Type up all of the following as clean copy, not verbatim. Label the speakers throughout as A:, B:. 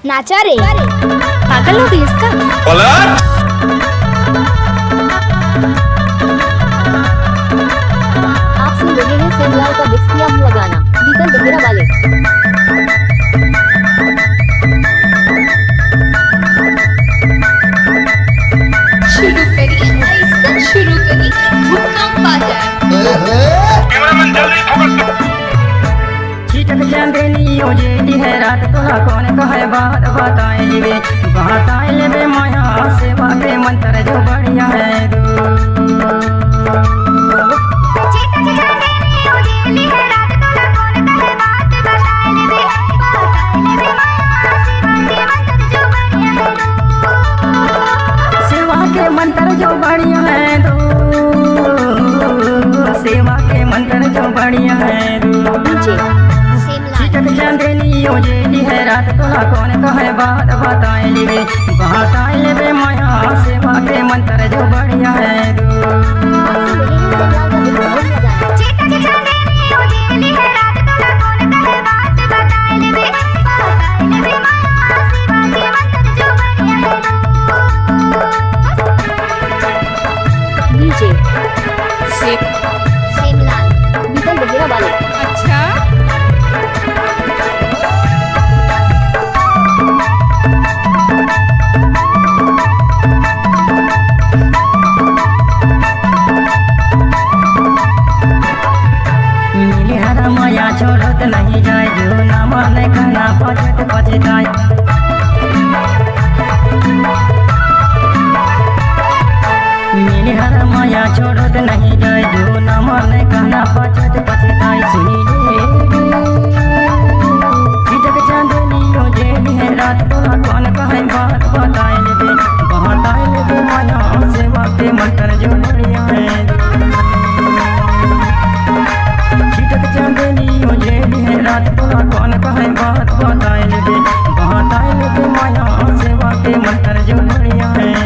A: नाचा रे पागल हो गई इसका।
B: आप सुन रहे हैं सेमलाल का मिक्स किया हुआ गाना बीतल बहेरा वाले।
C: शुरू करी ऐसा शुरू करी भूकंप आ जाए।
D: चीटक चांदनी उजेली है रात तोला कौन कहे बात बताए लेवे बताए लेवे माया सेवा के मंत्र जो बढ़िया है दो। सेवा के मंत्र जो बढ़िया है दो सेवा के मंत्र जो बढ़िया है दो। चीटक चांदनी उजेली है रात तोला कौन कहे बात बताए लेवे बताए लेवे माया सेवा के मंत्र जो बढ़िया है दो।
B: डीजे सेमलाल बीतल बहेरा वाले।
C: अच्छा
D: मिली हरा माया छोड़त नहीं जाए जो ना माने कहना पछत पछताए। मिली हरा माया छोड़त नहीं जाए जो ना माने कहना पछत पछताए। सुनी ले चीटक चांदनी उजेली है रात तोला कौन कहे बात बताए लेवे बताए लेवे माया सेवा के मंत्र जो बढ़िया है। चीटक चांदनी उजेली है रात तोला कौन कहे बात बताए लेवे बताए लेवे माया सेवा के मंत्र जो बढ़िया है।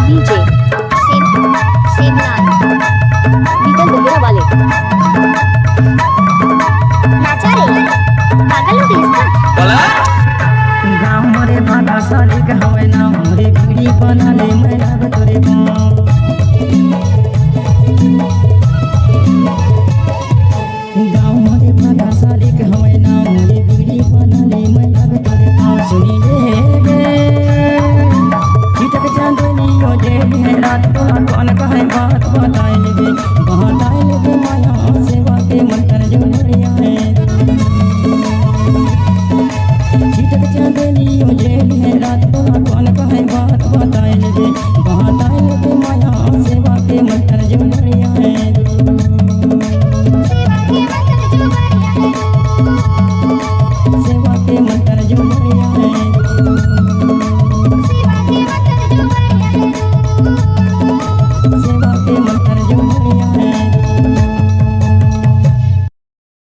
B: डीजे सेमलाल बीतल बहेरा वाले।
A: नाचा रे पागल हो गई इसका।
D: गाँव मोरे भागा साली कहवे ना मोरे पीढ़ी बना ले मैं लाग तोरे गाँव। गाँव मोरे भागा साली कहवे ना मोरे पीढ़ी बना ले मैं लाग तोरे गाँव। सुनी ले चीटक चांदनी उजेली है रात तोला कौन कहे बात बताए लेवे बताए